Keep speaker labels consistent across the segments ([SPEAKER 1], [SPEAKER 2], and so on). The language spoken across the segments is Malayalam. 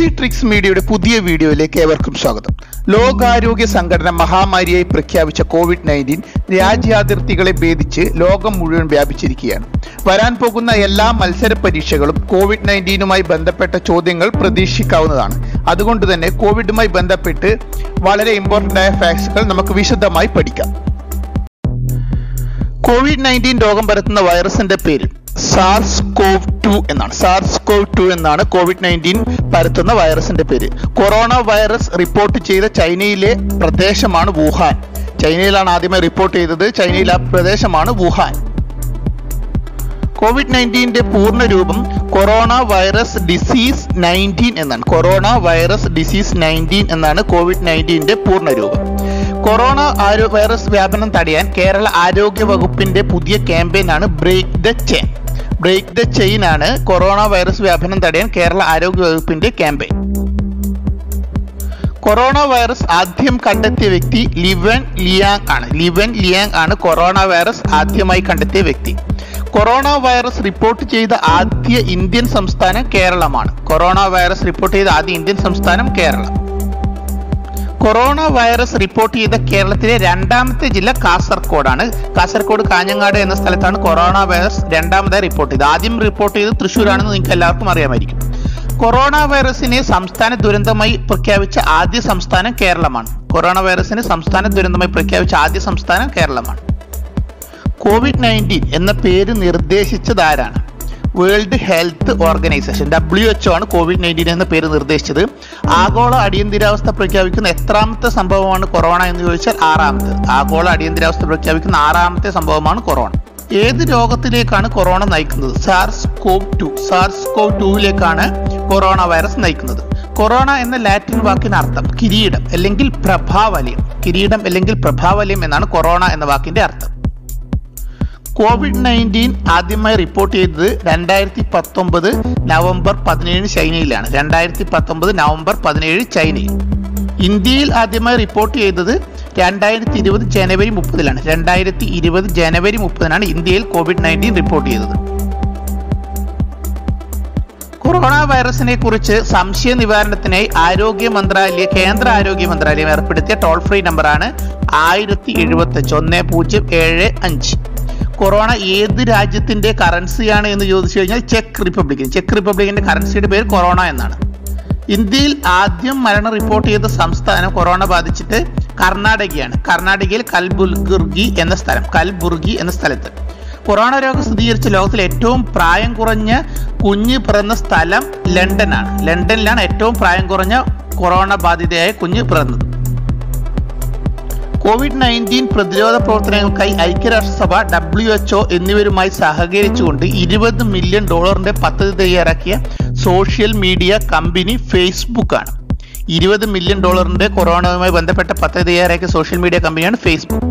[SPEAKER 1] ഈസി ട്രിക്സ് മീഡിയയുടെ പുതിയ വീഡിയോയിലേക്ക് ഏവർക്കും സ്വാഗതം. ലോകാരോഗ്യ സംഘടന മഹാമാരിയായി പ്രഖ്യാപിച്ച COVID-19 രാജ്യാതിർത്തികളെ ഭേദിച്ച് ലോകം മുഴുവൻ വ്യാപിച്ചിരിക്കുകയാണ്. വരാൻ പോകുന്ന എല്ലാ മത്സര പരീക്ഷകളും COVID-19നുമായി ബന്ധപ്പെട്ട ചോദ്യങ്ങൾ പ്രതീക്ഷിക്കാവുന്നതാണ്. അതുകൊണ്ട് തന്നെ കോവിഡുമായി ബന്ധപ്പെട്ട് വളരെ ഇമ്പോർട്ടൻ്റ് ആയ ഫാക്ട്സുകൾ നമുക്ക് വിശദമായി പഠിക്കാം. COVID-19 രോഗം പരത്തുന്ന വൈറസിന്റെ പേര് SARS-CoV-2 എന്നാണ്. SARS-CoV-2 എന്നാണ് COVID-19 പരത്തുന്ന വൈറസിന്റെ പേര്. കൊറോണ വൈറസ് റിപ്പോർട്ട് ചെയ്ത ചൈനയിലെ പ്രദേശമാണ് വുഹാൻ. ചൈനയിലാണ് ആദ്യമായി റിപ്പോർട്ട് ചെയ്തത്. ചൈനയിലെ ആ പ്രദേശമാണ് വുഹാൻ. COVID-19ന്റെ പൂർണ്ണ രൂപം കൊറോണ വൈറസ് ഡിസീസ് 19 എന്നാണ്. കൊറോണ വൈറസ് ഡിസീസ് 19 എന്നാണ് COVID-19ന്റെ പൂർണ്ണ രൂപം. കൊറോണ വൈറസ് വ്യാപനം തടയാൻ കേരള ആരോഗ്യ വകുപ്പിന്റെ പുതിയ ക്യാമ്പയിനാണ് break the chain. Break the chain ആണ് കൊറോണ വൈറസ് വ്യാപനം തടയാൻ കേരള ആരോഗ്യ വകുപ്പിന്റെ ക്യാമ്പയിൻ. കൊറോണ വൈറസ് ആദ്യം കണ്ടെത്തിയ വ്യക്തി ലിവൻ ലിയാങ് ആണ് കൊറോണ വൈറസ് ആദ്യമായി കണ്ടെത്തിയ വ്യക്തി. കൊറോണ വൈറസ് റിപ്പോർട്ട് ചെയ്ത ആദ്യ ഇന്ത്യൻ സംസ്ഥാനം കേരളമാണ്. കൊറോണ വൈറസ് റിപ്പോർട്ട് ചെയ്ത ആദ്യ ഇന്ത്യൻ സംസ്ഥാനം കേരളം. കൊറോണ വൈറസ് റിപ്പോർട്ട് ചെയ്ത കേരളത്തിലെ രണ്ടാമത്തെ ജില്ല കാസർഗോഡാണ്. കാസർഗോഡ് കാഞ്ഞങ്ങാട് എന്ന സ്ഥലത്താണ് കൊറോണ വൈറസ് രണ്ടാമതായി റിപ്പോർട്ട് ചെയ്തത്. ആദ്യം റിപ്പോർട്ട് ചെയ്തത് തൃശ്ശൂരാണെന്ന് നിങ്ങൾക്ക് എല്ലാവർക്കും അറിയാമായിരിക്കും. കൊറോണ വൈറസിനെ സംസ്ഥാന ദുരന്തമായി പ്രഖ്യാപിച്ച ആദ്യ സംസ്ഥാനം കേരളമാണ്. കൊറോണ വൈറസിനെ സംസ്ഥാന ദുരന്തമായി പ്രഖ്യാപിച്ച ആദ്യ സംസ്ഥാനം കേരളമാണ്. COVID-19 എന്ന പേര് നിർദ്ദേശിച്ചത് ആരാണ്? വേൾഡ് ഹെൽത്ത് ഓർഗനൈസേഷൻ WHO ആണ് COVID-19 എന്ന പേര് നിർദ്ദേശിച്ചത്. ആഗോള അടിയന്തരാവസ്ഥ പ്രഖ്യാപിക്കുന്ന എത്രാമത്തെ സംഭവമാണ് കൊറോണ എന്ന് ചോദിച്ചാൽ 6ാമത്തെ. ആഗോള അടിയന്തരാവസ്ഥ പ്രഖ്യാപിക്കുന്ന 6ാമത്തെ സംഭവമാണ് കൊറോണ. ഏത് രോഗത്തിലേക്കാണ് കൊറോണ നയിക്കുന്നത്? SARS-CoV-2യിലേക്കാണ് കൊറോണ വൈറസ് നയിക്കുന്നത്. കൊറോണ എന്ന ലാറ്റിൻ വാക്കിന് അർത്ഥം കിരീടം അല്ലെങ്കിൽ പ്രഭാവലയം. കിരീടം അല്ലെങ്കിൽ പ്രഭാവലയം എന്നാണ് കൊറോണ എന്ന വാക്കിന്റെ അർത്ഥം. COVID-19 ആദ്യമായി റിപ്പോർട്ട് ചെയ്തത് 2019 നവംബർ 17 ചൈനയിലാണ്. 2019 നവംബർ 17 ചൈനയിൽ. ഇന്ത്യയിൽ ആദ്യമായി റിപ്പോർട്ട് ചെയ്തത് 2020 ജനുവരി 30 2020 ജനുവരി 30 ഇന്ത്യയിൽ COVID-19 റിപ്പോർട്ട് ചെയ്തത്. കൊറോണ വൈറസിനെ കുറിച്ച് സംശയ നിവാരണത്തിനായി കേന്ദ്ര ആരോഗ്യ മന്ത്രാലയം ഏർപ്പെടുത്തിയ ടോൾ ഫ്രീ നമ്പറാണ് 1075 1075. കൊറോണ ഏത് രാജ്യത്തിന്റെ കറൻസിയാണ് എന്ന് ചോദിച്ചു കഴിഞ്ഞാൽ ചെക്ക് റിപ്പബ്ലിക്കിന്റെ കറൻസിയുടെ പേര് കൊറോണ എന്നാണ്. ഇന്ത്യയിൽ ആദ്യം മരണം റിപ്പോർട്ട് ചെയ്ത സംസ്ഥാനം കൊറോണ ബാധിച്ചിട്ട് കർണാടകയാണ്. കർണാടകയിൽ കൽബുർഗി എന്ന സ്ഥലത്ത്. കൊറോണ രോഗം സ്ഥിരീകരിച്ച ലോകത്തിലെ ഏറ്റവും പ്രായം കുറഞ്ഞ കുഞ്ഞ് പിറന്ന സ്ഥലം ലണ്ടനാണ്. ലണ്ടനിലാണ് ഏറ്റവും പ്രായം കുറഞ്ഞ കൊറോണ ബാധിതയായ കുഞ്ഞ് പിറന്നത്. COVID-19 പ്രതിരോധ പ്രവർത്തനങ്ങൾക്കായി ഐക്യരാഷ്ട്രസഭ WHO എന്നിവരുമായി സഹകരിച്ചുകൊണ്ട് $20 മില്യൺ പദ്ധതി തയ്യാറാക്കിയ സോഷ്യൽ മീഡിയ കമ്പനി ഫേസ്ബുക്ക് ആണ്. $20 മില്യൺ കൊറോണയുമായി ബന്ധപ്പെട്ട പദ്ധതി തയ്യാറാക്കിയ സോഷ്യൽ മീഡിയ കമ്പനിയാണ് ഫേസ്ബുക്ക്.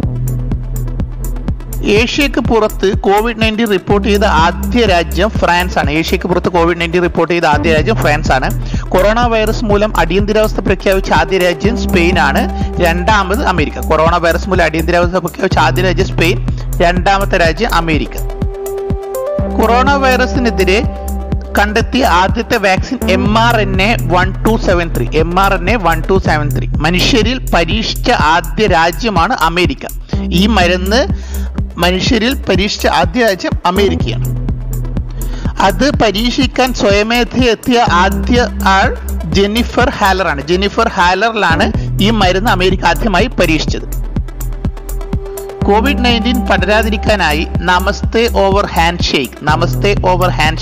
[SPEAKER 1] ഏഷ്യക്ക് പുറത്ത് COVID-19 റിപ്പോർട്ട് ചെയ്ത ആദ്യ രാജ്യം ഫ്രാൻസ് ആണ്. ഏഷ്യക്ക് പുറത്ത് COVID-19 റിപ്പോർട്ട് ചെയ്ത ആദ്യ രാജ്യം ഫ്രാൻസ് ആണ്. കൊറോണ വൈറസ് മൂലം അടിയന്തരാവസ്ഥ പ്രഖ്യാപിച്ച ആദ്യ രാജ്യം സ്പെയിൻ ആണ്. രണ്ടാമത് അമേരിക്ക. കൊറോണ വൈറസ് മൂലം അടിയന്തരാവസ്ഥ പ്രഖ്യാപിച്ച ആദ്യ രാജ്യം സ്പെയിൻ, രണ്ടാമത്തെ രാജ്യം അമേരിക്ക. കൊറോണ വൈറസിനെതിരെ കണ്ടെത്തിയ ആദ്യത്തെ വാക്സിൻ mRNA-1273. മനുഷ്യരിൽ പരീക്ഷിച്ച ആദ്യ രാജ്യമാണ് അമേരിക്ക. ഈ മരുന്ന് മനുഷ്യരിൽ പരീക്ഷിച്ച ആദ്യ രാജ്യം അമേരിക്കയാണ്. അത് പരീക്ഷിക്കാൻ സ്വയമേധയെത്തിയ ആദ്യ ആൾ ജെന്നിഫർ ഹാലറാണ്. ജെന്നിഫർ ഹാലറിലാണ് ഈ മരുന്ന് അമേരിക്ക ആദ്യമായി പരീക്ഷിച്ചത്. COVID-19 പടരാതിരിക്കാനായി നമസ്തേ ഓവർ ഹാൻഡ്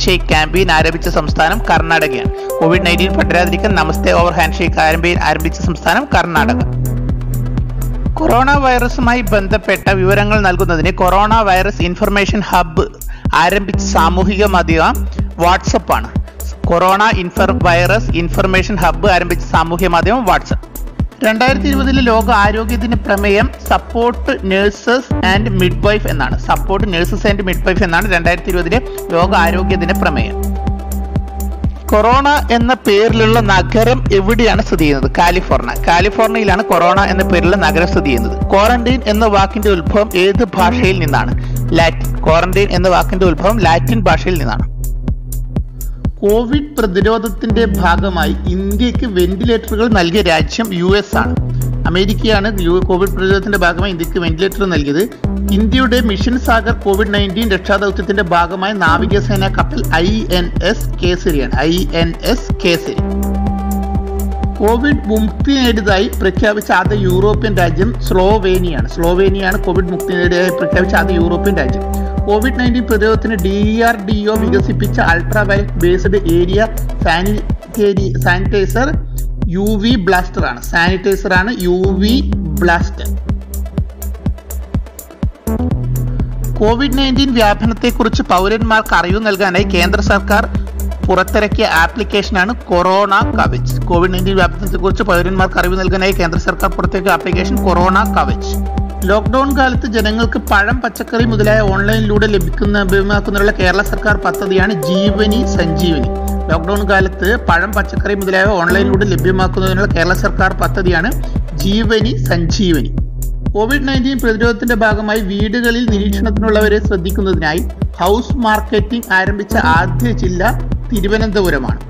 [SPEAKER 1] ഷേക്ക് ക്യാമ്പയിൻ ആരംഭിച്ച സംസ്ഥാനം കർണാടകയാണ്. COVID-19 പടരാതിരിക്കാൻ നമസ്തേ ഓവർ ഹാൻഡ് ഷേക്ക് ക്യാമ്പയിൻ ആരംഭിച്ച സംസ്ഥാനം കർണാടക. കൊറോണ വൈറസുമായി ബന്ധപ്പെട്ട വിവരങ്ങൾ നൽകുന്നതിന് കൊറോണ വൈറസ് ഇൻഫർമേഷൻ ഹബ്ബ് ആരംഭിച്ച സാമൂഹിക മാധ്യമം വാട്സപ്പ് ആണ്. കൊറോണ വൈറസ് ഇൻഫർമേഷൻ ഹബ്ബ് ആരംഭിച്ച സാമൂഹ്യ മാധ്യമം വാട്സപ്പ്. 2020 ലോക ആരോഗ്യ ദിന പ്രമേയം സപ്പോർട്ട് നഴ്സസ് ആൻഡ് മിഡ്വൈഫ് എന്നാണ്. 2020 ലോക ആരോഗ്യ ദിന പ്രമേയം. കൊറോണ എന്ന പേരിലുള്ള നഗരം എവിടെയാണ് സ്ഥിതി ചെയ്യുന്നത്? കാലിഫോർണിയയിലാണ് കൊറോണ എന്ന പേരിലുള്ള നഗരം സ്ഥിതി ചെയ്യുന്നത്. ക്വാറന്റൈൻ എന്ന വാക്കിന്റെ ഉത്ഭവം ഏത് ഭാഷയിൽ നിന്നാണ്? ലാറ്റിൻ. ക്വാറന്റൈൻ എന്ന വാക്കിന്റെ ഉത്ഭവം ലാറ്റിൻ ഭാഷയിൽ നിന്നാണ്. കോവിഡ് പ്രതിരോധത്തിന്റെ ഭാഗമായി ഇന്ത്യക്ക് വെന്റിലേറ്ററുകൾ നൽകിയ രാജ്യം US ആണ്. അമേരിക്കയാണ് കോവിഡ് പ്രതിരോധത്തിന്റെ ഭാഗമായി ഇന്ത്യക്ക് വെന്റിലേറ്റർ നൽകിയത്. ഇന്ത്യയുടെ മിഷൻ സാഗർ COVID-19 രക്ഷാദൗത്യത്തിന്റെ ഭാഗമായി നാവികസേനാ കപ്പൽ INS കേസരിയാണ്. INS കേസരി. കോവിഡ് മുക്തി നേടിയതായി പ്രഖ്യാപിച്ച ആദ്യ യൂറോപ്യൻ രാജ്യം സ്ലോവേനിയാണ് കോവിഡ് മുക്തി നേടിയതായി പ്രഖ്യാപിച്ച ആദ്യ യൂറോപ്യൻ രാജ്യം. COVID-19 പ്രതിരോധത്തിന് DRDO വികസിപ്പിച്ച ultraviolet based area sanitiser UV blaster ആണ്. UV blaster. COVID-19 വ്യാപനത്തെക്കുറിച്ച് പൗരന്മാർക്ക് അറിവ് നൽകാനായി കേന്ദ്ര സർക്കാർ പുറത്തിറക്കിയ ആപ്ലിക്കേഷനാണ് കൊറോണ കവച്. COVID-19 വ്യാപനത്തെക്കുറിച്ച് പൗരന്മാർക്ക് അറിവ് നൽകാനായി കേന്ദ്ര സർക്കാർ പുറത്തിറക്കിയ ആപ്ലിക്കേഷൻ കൊറോണ കവച്. ലോക്ക്ഡൌൺ കാലത്ത് ജനങ്ങൾക്ക് പഴം, പച്ചക്കറി മുതലായ ഓൺലൈനിലൂടെ ലഭ്യമാക്കുന്നതിനുള്ള കേരള സർക്കാർ പദ്ധതിയാണ് ജീവനി സഞ്ജീവനി. ലോക്ക്ഡൌൺ കാലത്ത് പഴം, പച്ചക്കറി മുതലായവ ഓൺലൈനിലൂടെ ലഭ്യമാക്കുന്നതിനുള്ള കേരള സർക്കാർ പദ്ധതിയാണ് ജീവനി സഞ്ജീവനി. COVID-19 പ്രതിരോധത്തിന്റെ ഭാഗമായി വീടുകളിൽ നിരീക്ഷണത്തിനുള്ളവരെ ശ്രദ്ധിക്കുന്നതിനായി ഹൗസ് മാർക്കറ്റിംഗ് ആരംഭിച്ച ആദ്യ ജില്ല തിരുവനന്തപുരമാണ്.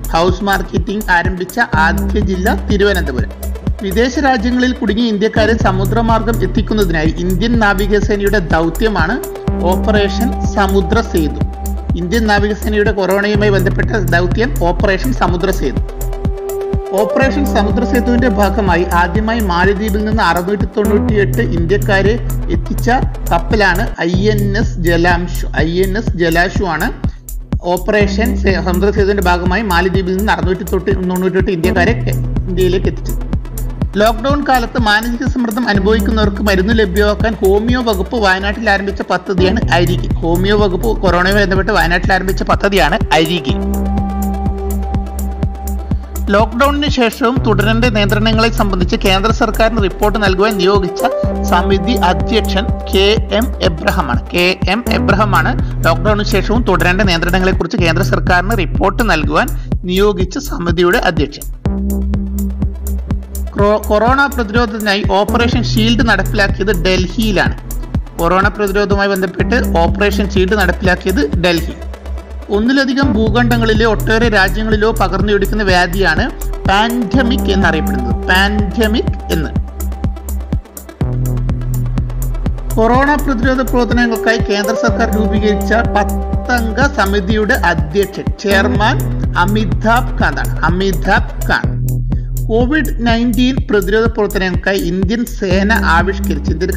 [SPEAKER 1] വിദേശ രാജ്യങ്ങളിൽ കുടുങ്ങിയ ഇന്ത്യക്കാരെ സമുദ്രമാർഗം എത്തിക്കുന്നതിനായി ഇന്ത്യൻ നാവികസേനയുടെ ദൗത്യമാണ് ഓപ്പറേഷൻ സമുദ്ര സേതു. ഇന്ത്യൻ നാവികസേനയുടെ കൊറോണയുമായി ബന്ധപ്പെട്ട ദൗത്യം ഓപ്പറേഷൻ സമുദ്ര സേതു. ഓപ്പറേഷൻ സമുദ്ര സേതുവിന്റെ ഭാഗമായി ആദ്യമായി മാലദ്വീപിൽ നിന്ന് 698 ഇന്ത്യക്കാരെ എത്തിച്ച കപ്പലാണ് INS ജലാശു ആണ്. ഓപ്പറേഷൻ സമുദ്ര സേതുവിന്റെ ഭാഗമായി മാലദ്വീപിൽ നിന്ന് 698 ഇന്ത്യക്കാരെ ഇന്ത്യയിലേക്ക് എത്തിച്ചത്. ലോക്ക്ഡൌൺ കാലത്ത് മാനസിക സമ്മർദ്ദം അനുഭവിക്കുന്നവർക്ക് മരുന്ന് ലഭ്യമാക്കാൻ ഹോമിയോ വകുപ്പ് വയനാട്ടിൽ ആരംഭിച്ച പദ്ധതിയാണ് അരികെ. ഹോമിയോ വകുപ്പ് കൊറോണയുമായി ബന്ധപ്പെട്ട് വയനാട്ടിൽ ആരംഭിച്ച പദ്ധതിയാണ് അരികെ. ലോക്ക്ഡൌണിന് ശേഷവും തുടരേണ്ട നിയന്ത്രണങ്ങളെ സംബന്ധിച്ച് കേന്ദ്ര സർക്കാരിന് റിപ്പോർട്ട് നൽകുവാൻ നിയോഗിച്ച സമിതി അധ്യക്ഷൻ KM എബ്രഹാമാണ് ലോക്ക്ഡൌണിന് ശേഷവും തുടരേണ്ട നിയന്ത്രണങ്ങളെക്കുറിച്ച് കേന്ദ്ര സർക്കാരിന് റിപ്പോർട്ട് നൽകുവാൻ നിയോഗിച്ച സമിതിയുടെ അധ്യക്ഷൻ. കൊറോണ പ്രതിരോധത്തിനായി ഓപ്പറേഷൻ ഷീൽഡ് നടപ്പിലാക്കിയത് ഡൽഹിയിലാണ്. കൊറോണ പ്രതിരോധവുമായി ബന്ധപ്പെട്ട് ഓപ്പറേഷൻ ഷീൽഡ് നടപ്പിലാക്കിയത് ഡൽഹി. ഒന്നിലധികം ഭൂഖണ്ഡങ്ങളിലോ ഒട്ടേറെ രാജ്യങ്ങളിലോ പകർന്നുപിടിക്കുന്ന വ്യാധിയാണ് പാൻഡമിക് എന്ന്. കൊറോണ പ്രതിരോധ പ്രവർത്തനങ്ങൾക്കായി കേന്ദ്ര സർക്കാർ രൂപീകരിച്ച 10-അംഗ സമിതിയുടെ അധ്യക്ഷൻ ചെയർമാൻ അമിതാഭ് കാന്ത്. COVID-19 പ്രതിരോധ പ്രവർത്തനങ്ങൾക്കായി ഇന്ത്യൻ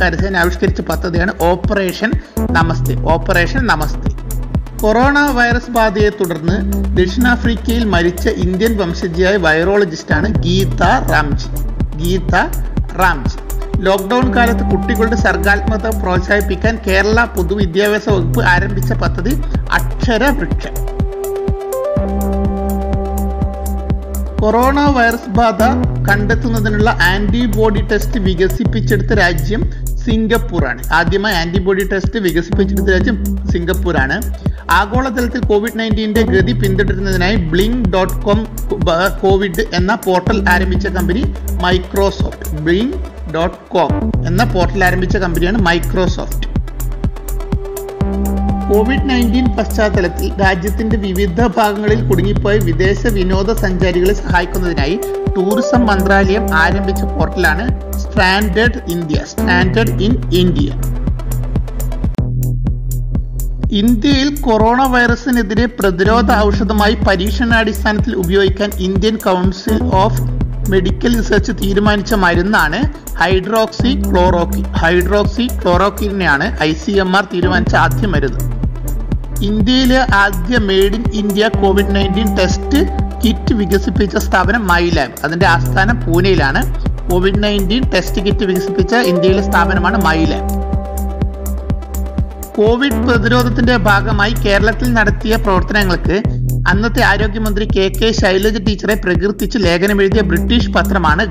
[SPEAKER 1] കരസേന ആവിഷ്കരിച്ച പദ്ധതിയാണ് ഓപ്പറേഷൻ നമസ്തേ. കൊറോണ വൈറസ് ബാധയെ തുടർന്ന് ദക്ഷിണാഫ്രിക്കയിൽ മരിച്ച ഇന്ത്യൻ വംശജയായ വൈറോളജിസ്റ്റാണ് ഗീത റാംജി. ലോക്ക്ഡൌൺ കാലത്ത് കുട്ടികളുടെ സർഗാത്മകത പ്രോത്സാഹിപ്പിക്കാൻ കേരള പൊതുവിദ്യാഭ്യാസ വകുപ്പ് ആരംഭിച്ച പദ്ധതി അക്ഷരവൃക്ഷം. കൊറോണ വൈറസ് ബാധ കണ്ടെത്തുന്നതിനുള്ള ആന്റിബോഡി ടെസ്റ്റ് വികസിപ്പിച്ചെടുത്ത രാജ്യം സിംഗപ്പൂരാണ്. ആദ്യമായി ആന്റിബോഡി ടെസ്റ്റ് വികസിപ്പിച്ചെടുത്ത രാജ്യം സിംഗപ്പൂരാണ്. ആഗോളതലത്തിൽ COVID-19 ഗതി പിന്തുടരുന്നതിനായി Blink.com കോവിഡ് എന്ന പോർട്ടൽ ആരംഭിച്ച കമ്പനി മൈക്രോസോഫ്റ്റ്. Blink.com എന്ന പോർട്ടൽ ആരംഭിച്ച കമ്പനിയാണ് മൈക്രോസോഫ്റ്റ്. COVID-19 പശ്ചാത്തലത്തിൽ രാജ്യത്തിന്റെ വിവിധ ഭാഗങ്ങളിൽ കുടുങ്ങിപ്പോയ വിദേശ വിനോദസഞ്ചാരികളെ സഹായിക്കുന്നതിനായി ടൂറിസം മന്ത്രാലയം ആരംഭിച്ച പോർട്ടലാണ് സ്റ്റാൻഡേർഡ് ഇൻ ഇന്ത്യ. ഇന്ത്യയിൽ കൊറോണ വൈറസിനെതിരെ പ്രതിരോധ ഔഷധമായി പരീക്ഷണാടിസ്ഥാനത്തിൽ ഉപയോഗിക്കാൻ Indian council of medical research തീരുമാനിച്ച മരുന്നാണ് ഹൈഡ്രോക്സി ക്ലോറോക്വിനെയാണ് ICMR തീരുമാനിച്ച ആദ്യ മരുന്ന്. ഇന്ത്യയിലെ ആദ്യ made in India COVID-19 test kit വികസിപ്പിച്ച സ്ഥാപനം മൈലാബ്. അതിന്റെ ആസ്ഥാനം പൂനെയിലാണ്. COVID-19 ടെസ്റ്റ് കിറ്റ് വികസിപ്പിച്ച ഇന്ത്യയിലെ സ്ഥാപനമാണ് മൈലാബ്. കോവിഡ് പ്രതിരോധത്തിന്റെ ഭാഗമായി കേരളത്തിൽ നടത്തിയ പ്രവർത്തനങ്ങൾക്ക് അന്നത്തെ ആരോഗ്യമന്ത്രി KK ശൈലജ ടീച്ചറെ പ്രകീർത്തിച്ച് ലേഖനമെഴുതിയ ബ്രിട്ടീഷ് പത്രമാണ്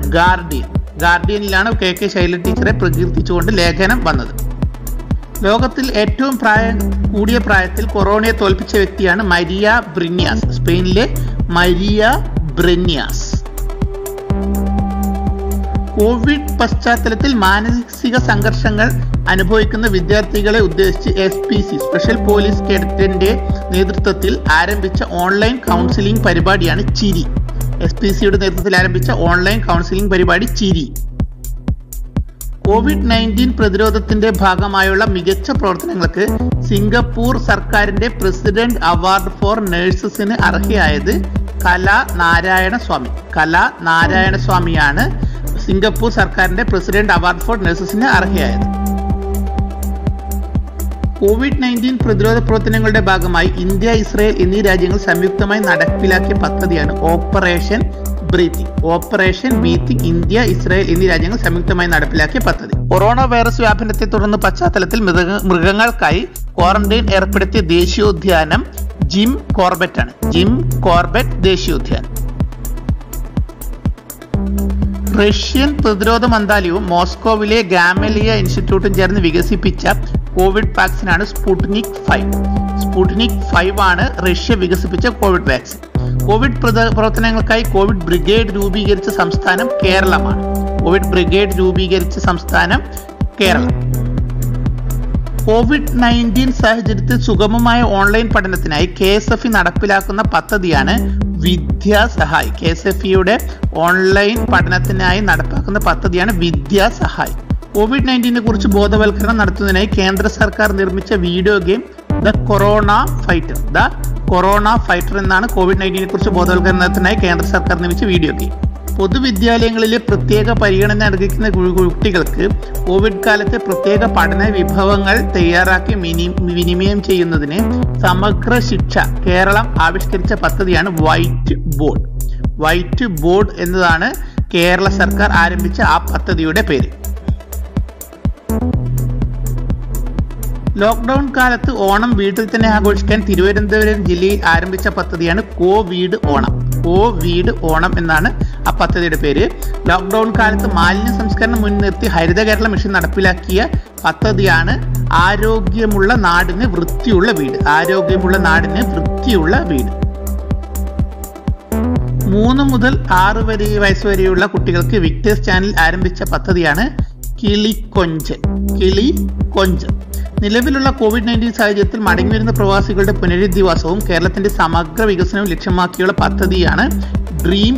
[SPEAKER 1] ഗാർഡിയനിലാണ് KK ശൈലജ ടീച്ചറെ പ്രകീർത്തിച്ചുകൊണ്ട് ലേഖനം വന്നത്. ലോകത്തിൽ ഏറ്റവും കൂടിയ പ്രായത്തിൽ കൊറോണയെ തോൽപ്പിച്ച വ്യക്തിയാണ് മരിയ ബ്രിന്യാസ്. സ്പെയിനിലെ മരിയ ബ്രിന്യാസ്. കോവിഡ് പശ്ചാത്തലത്തിൽ മാനസിക സംഘർഷങ്ങൾ അനുഭവിക്കുന്ന വിദ്യാർത്ഥികളെ ഉദ്ദേശിച്ച് SPC സ്പെഷ്യൽ പോലീസ് കേഡറ്റിന്റെ നേതൃത്വത്തിൽ ആരംഭിച്ച ഓൺലൈൻ കൗൺസിലിംഗ് പരിപാടിയാണ് ചിരി. SPCയുടെ നേതൃത്വത്തിൽ ആരംഭിച്ച ഓൺലൈൻ കൗൺസിലിംഗ് പരിപാടി ചിരി. COVID-19 പ്രതിരോധത്തിന്റെ ഭാഗമായുള്ള മികച്ച പ്രവർത്തനങ്ങൾക്ക് സിംഗപ്പൂർ സർക്കാരിന്റെ പ്രസിഡന്റ് അവാർഡ് ഫോർ നഴ്സസിന് അർഹയായത് കലാ നാരായണസ്വാമിയാണ് സിംഗപ്പൂർ സർക്കാരിന്റെ പ്രസിഡന്റ് അവാർഡ് ഫോർ നഴ്സസിന് അർഹയായത്. COVID-19 പ്രതിരോധ പ്രവർത്തനങ്ങളുടെ ഭാഗമായി ഇന്ത്യ, ഇസ്രായേൽ എന്നീ രാജ്യങ്ങൾ സംയുക്തമായി നടപ്പിലാക്കിയ പദ്ധതിയാണ് ഓപ്പറേഷൻ ബ്രീത്തിങ്. ഇന്ത്യ, ഇസ്രായേൽ എന്നീ രാജ്യങ്ങൾ സംയുക്തമായി നടപ്പിലാക്കിയ പദ്ധതി. കൊറോണ വൈറസ് വ്യാപനത്തെ തുടർന്ന് പശ്ചാത്തലത്തിൽ മൃഗങ്ങൾക്കായി ക്വാറന്റൈൻ ഏർപ്പെടുത്തിയ ദേശീയോദ്യാനം ജിം കോർബറ്റ് ദേശീയോദ്യാനം. റഷ്യൻ പ്രതിരോധ മന്ത്രാലയവും മോസ്കോവിലെ ഗാമലിയ ഇൻസ്റ്റിറ്റ്യൂട്ടും ചേർന്ന് വികസിപ്പിച്ച കോവിഡ് വാക്സിനാണ് സ്പുട്നിക് 5 ആണ് റഷ്യ വികസിപ്പിച്ച കോവിഡ് വാക്സിൻ. കോവിഡ് പ്രവർത്തനങ്ങൾക്കായി കോവിഡ് ബ്രിഗേഡ് രൂപീകരിച്ച സംസ്ഥാനം കേരളമാണ്. COVID-19 സാഹചര്യത്തിൽ സുഗമമായ ഓൺലൈൻ പഠനത്തിനായി KSFE നടപ്പിലാക്കുന്ന പദ്ധതിയാണ് വിദ്യാസഹായ്. KSFEയുടെ ഓൺലൈൻ പഠനത്തിനായി നടപ്പാക്കുന്ന പദ്ധതിയാണ് വിദ്യാസഹായ്. COVID-19 കുറിച്ച് ബോധവൽക്കരണം നടത്തുന്നതിനായി കേന്ദ്ര സർക്കാർ നിർമ്മിച്ച video game the corona fighter എന്നാണ് COVID-19 കുറിച്ച് ബോധവൽക്കരണത്തിനായി കേന്ദ്ര സർക്കാർ നിർമ്മിച്ച വീഡിയോ ഗെയിം. പൊതുവിദ്യാലയങ്ങളിലെ പ്രത്യേക പരിഗണന അർഹിക്കുന്ന കുട്ടികൾക്ക് കോവിഡ് കാലത്തെ പ്രത്യേക പഠന വിഭവങ്ങൾ തയ്യാറാക്കി വിനിമയം ചെയ്യുന്നതിന് സമഗ്ര ശിക്ഷ കേരളം ആവിഷ്കരിച്ച പദ്ധതിയാണ് വൈറ്റ് ബോർഡ് എന്നതാണ് കേരള സർക്കാർ ആരംഭിച്ച ആ പദ്ധതിയുടെ പേര്. ലോക്ക്ഡൌൺ കാലത്ത് ഓണം വീട്ടിൽ തന്നെ ആഘോഷിക്കാൻ തിരുവനന്തപുരം ജില്ലയിൽ ആരംഭിച്ച പദ്ധതിയാണ് കോവിഡ് ഓണം എന്നാണ് ആ പദ്ധതിയുടെ പേര്. ലോക്ക്ഡൌൺ കാലത്ത് മാലിന്യ സംസ്കരണം മുൻനിർത്തി ഹരിത കേരള മിഷൻ നടപ്പിലാക്കിയ പദ്ധതിയാണ് ആരോഗ്യമുള്ള നാടിന് വൃത്തിയുള്ള വീട്. 3 മുതൽ 6 വയസ്സ് വരെയുള്ള കുട്ടികൾക്ക് വിക്ടേഴ്സ് ചാനൽ ആരംഭിച്ച പദ്ധതിയാണ് കിളിക്കൊഞ്ചൻ. നിലവിലുള്ള COVID-19 സാഹചര്യത്തിൽ മടങ്ങിവരുന്ന പ്രവാസികളുടെ പുനരധിവാസവും കേരളത്തിന്റെ സമഗ്ര വികസനവും ലക്ഷ്യമാക്കിയുള്ള പദ്ധതിയാണ് ഡ്രീം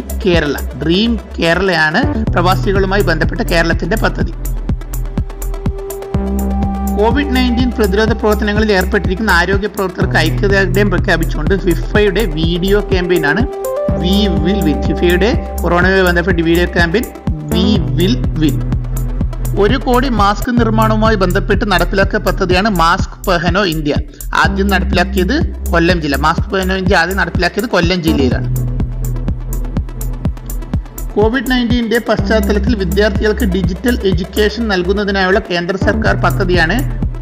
[SPEAKER 1] കേരളയാണ് പ്രവാസികളുമായി ബന്ധപ്പെട്ട കേരളത്തിന്റെ പദ്ധതി. COVID-19 പ്രതിരോധ പ്രവർത്തനങ്ങളിൽ ഏർപ്പെട്ടിരിക്കുന്ന ആരോഗ്യ പ്രവർത്തകർക്ക് ഐക്യദാർഢ്യം പ്രഖ്യാപിച്ചുകൊണ്ട് ഫിഫയുടെ വീഡിയോ ക്യാമ്പയിനാണ് ഫിഫയുടെ കൊറോണയുമായി ബന്ധപ്പെട്ട video campaign we will win. 1 കോടി മാസ്ക് നിർമ്മാണവുമായി ബന്ധപ്പെട്ട് നടപ്പിലാക്കിയ പദ്ധതിയാണ് മാസ്ക് പെഹനോ ഇന്ത്യ. ആദ്യം നടപ്പിലാക്കിയത് കൊല്ലം ജില്ലയിലാണ്. COVID-19 പശ്ചാത്തലത്തിൽ വിദ്യാർത്ഥികൾക്ക് ഡിജിറ്റൽ എഡ്യൂക്കേഷൻ നൽകുന്നതിനായുള്ള കേന്ദ്ര സർക്കാർ പദ്ധതിയാണ്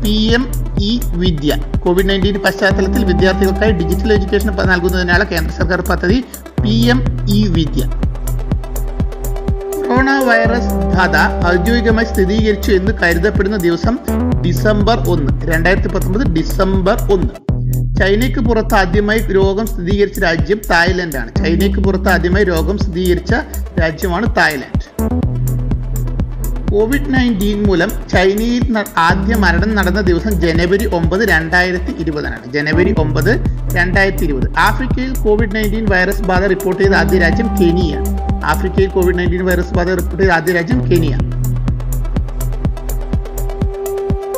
[SPEAKER 1] PM-eVidya. COVID-19 പശ്ചാത്തലത്തിൽ വിദ്യാർത്ഥികൾക്കായി ഡിജിറ്റൽ എഡ്യൂക്കേഷൻ നൽകുന്നതിനായുള്ള കേന്ദ്ര സർക്കാർ പദ്ധതി PM-eVidya. കൊറോണ വൈറസ് ബാധ ഔദ്യോഗികമായി സ്ഥിരീകരിച്ചു എന്ന് കരുതപ്പെടുന്ന ദിവസം ഡിസംബർ 1. ചൈനയ്ക്ക് പുറത്ത് ആദ്യമായി രോഗം സ്ഥിരീകരിച്ച രാജ്യം തായ്ലൻഡാണ്. COVID-19 മൂലം ചൈനയിൽ ആദ്യ മരണം നടന്ന ദിവസം ജനുവരി 9, 2020. ആഫ്രിക്കയിൽ COVID-19 വൈറസ് ബാധ റിപ്പോർട്ട് ചെയ്ത ആദ്യ രാജ്യം കെനിയാണ്.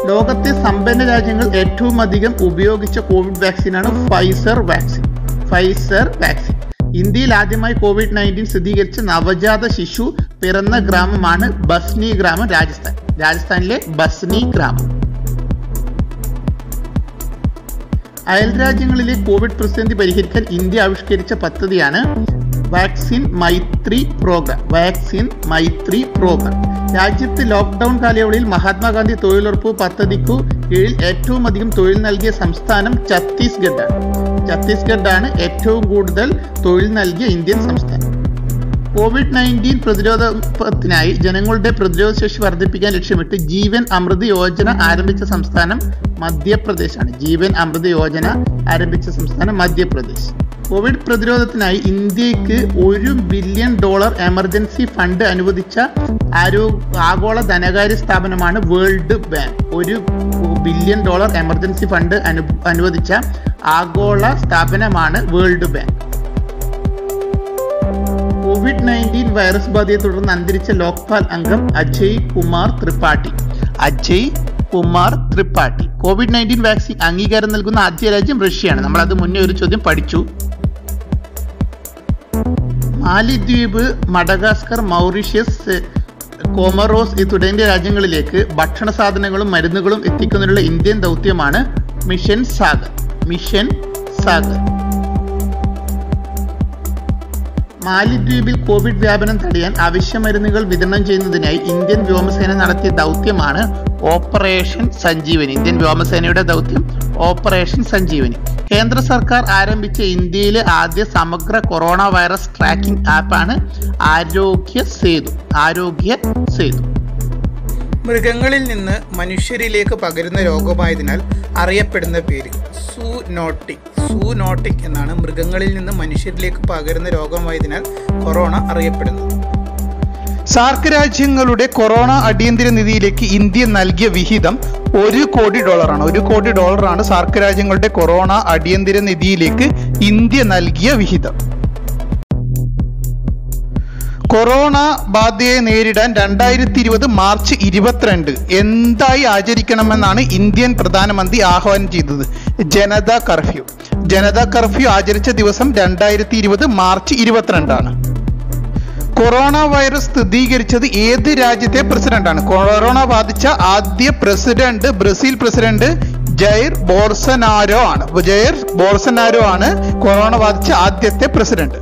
[SPEAKER 1] ലോകത്തെ സമ്പന്ന രാജ്യങ്ങൾ ഏറ്റവും അധികം ഉപയോഗിച്ച കോവിഡ് വാക്സിനാണ് ഫൈസർ വാക്സിൻ. ഇന്ത്യയിൽ ആദ്യമായി COVID-19 സ്ഥിരീകരിച്ച നവജാത ശിശു പിറന്ന ഗ്രാമമാണ് ബസ്നി ഗ്രാമം, രാജസ്ഥാനിലെ ബസ്നി ഗ്രാമം. അയൽരാജ്യങ്ങളിലെ കോവിഡ് പ്രതിസന്ധി പരിഹരിക്കാൻ ഇന്ത്യ ആവിഷ്കരിച്ച പദ്ധതിയാണ് വാക്സിൻ മൈത്രി പ്രോഗ്രാം. രാജ്യത്ത് ലോക്ക്ഡൌൺ കാലയളവിൽ മഹാത്മാഗാന്ധി തൊഴിലുറപ്പ് പദ്ധതിക്കു കീഴിൽ ഏറ്റവും അധികം തൊഴിൽ നൽകിയ സംസ്ഥാനം ഛത്തീസ്ഗഡാണ് ഏറ്റവും കൂടുതൽ തൊഴിൽ നൽകിയ ഇന്ത്യൻ സംസ്ഥാനം. COVID-19 പ്രതിരോധത്തിനായി ജനങ്ങളുടെ പ്രതിരോധശേഷി വർദ്ധിപ്പിക്കാൻ ലക്ഷ്യമിട്ട് ജീവൻ അമൃത് യോജന ആരംഭിച്ച സംസ്ഥാനം മധ്യപ്രദേശാണ്. കോവിഡ് പ്രതിരോധത്തിനായി ഇന്ത്യക്ക് $1 ബില്യൺ എമർജൻസി ഫണ്ട് അനുവദിച്ച ആഗോള ധനകാര്യ സ്ഥാപനമാണ് world bank. $1 billion emergency fund അനുവദിച്ച ആഗോള സ്ഥാപനമാണ് വേൾഡ് ബാങ്ക്. COVID-19 വൈറസ് ബാധയെ തുടർന്ന് അന്തരിച്ച ലോക്പാൽ അംഗം അജയ് കുമാർ ത്രിപാഠി. COVID-19 വാക്സിൻ അംഗീകാരം നൽകുന്ന ആദ്യ രാജ്യം റഷ്യയാണ്. നമ്മൾ അത് മുന്നേ ഒരു ചോദ്യം പഠിച്ചു. മാലിദ്വീപ്, മഡഗാസ്കർ, മൗറീഷ്യസ്, കോമറോസ് തുടങ്ങിയ രാജ്യങ്ങളിലേക്ക് ഭക്ഷണ സാധനങ്ങളും മരുന്നുകളും എത്തിക്കുന്നതിനുള്ള ഇന്ത്യൻ ദൗത്യമാണ് മിഷൻ സാഗർ. മാലിദ്വീപിൽ കോവിഡ് വ്യാപനം തടയാൻ അവശ്യ മരുന്നുകൾ വിതരണം ചെയ്യുന്നതിനായി ഇന്ത്യൻ വ്യോമസേന നടത്തിയ ദൗത്യമാണ് ഓപ്പറേഷൻ സഞ്ജീവനി. ഇന്ത്യൻ വ്യോമസേനയുടെ ദൗത്യം ഓപ്പറേഷൻ സഞ്ജീവനി. കേന്ദ്ര സർക്കാർ ആരംഭിച്ച ഇന്ത്യയിലെ ആദ്യ സമഗ്ര കൊറോണ വൈറസ് ട്രാക്കിംഗ് ആപ്പാണ് ആരോഗ്യ സേതു. മൃഗങ്ങളിൽ നിന്ന് മനുഷ്യരിലേക്ക് പകരുന്ന രോഗമായതിനാൽ അറിയപ്പെടുന്ന പേര് സൂനോട്ടിക് എന്നാണ്. മൃഗങ്ങളിൽ നിന്ന് മനുഷ്യരിലേക്ക് പകരുന്ന രോഗമായതിനാൽ കൊറോണ അറിയപ്പെടുന്നത്. സാർക്ക് രാജ്യങ്ങളുടെ കൊറോണ അടിയന്തര നിധിയിലേക്ക് ഇന്ത്യ നൽകിയ വിഹിതം $1 കോടി. $1 കോടി സാർക്ക് രാജ്യങ്ങളുടെ കൊറോണ അടിയന്തര നിധിയിലേക്ക് ഇന്ത്യ നൽകിയ വിഹിതം. കൊറോണ ബാധയെ നേരിടാൻ 2020 മാർച്ച് 22 എന്തായി ആചരിക്കണമെന്നാണ് ഇന്ത്യൻ പ്രധാനമന്ത്രി ആഹ്വാനം ചെയ്തത്? ജനതാ കർഫ്യൂ ആചരിച്ച ദിവസം 2020 മാർച്ച് 22 കൊറോണ വൈറസ് സ്ഥിരീകരിച്ചത് ഏത് രാജ്യത്തെ പ്രസിഡന്റാണ്? കൊറോണ ബാധിച്ച ആദ്യ president Brazil president Jair Bolsonaro ആണ് കൊറോണ ബാധിച്ച ആദ്യത്തെ പ്രസിഡന്റ്.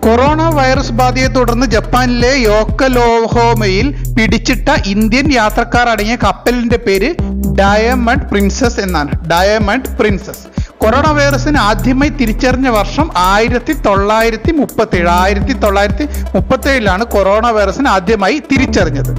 [SPEAKER 1] കൊറോണ വൈറസ് ബാധയെ തുടർന്ന് ജപ്പാനിലെ യോക്കോഹാമയിൽ പിടിച്ചിട്ട ഇന്ത്യൻ യാത്രക്കാർ അടങ്ങിയ കപ്പലിന്റെ പേര് ഡയമണ്ട് പ്രിൻസസ് എന്നാണ്. കൊറോണ വൈറസിന് ആദ്യമായി തിരിച്ചറിഞ്ഞ വർഷം 1937. 1937 കൊറോണ വൈറസിന് ആദ്യമായി തിരിച്ചറിഞ്ഞത്.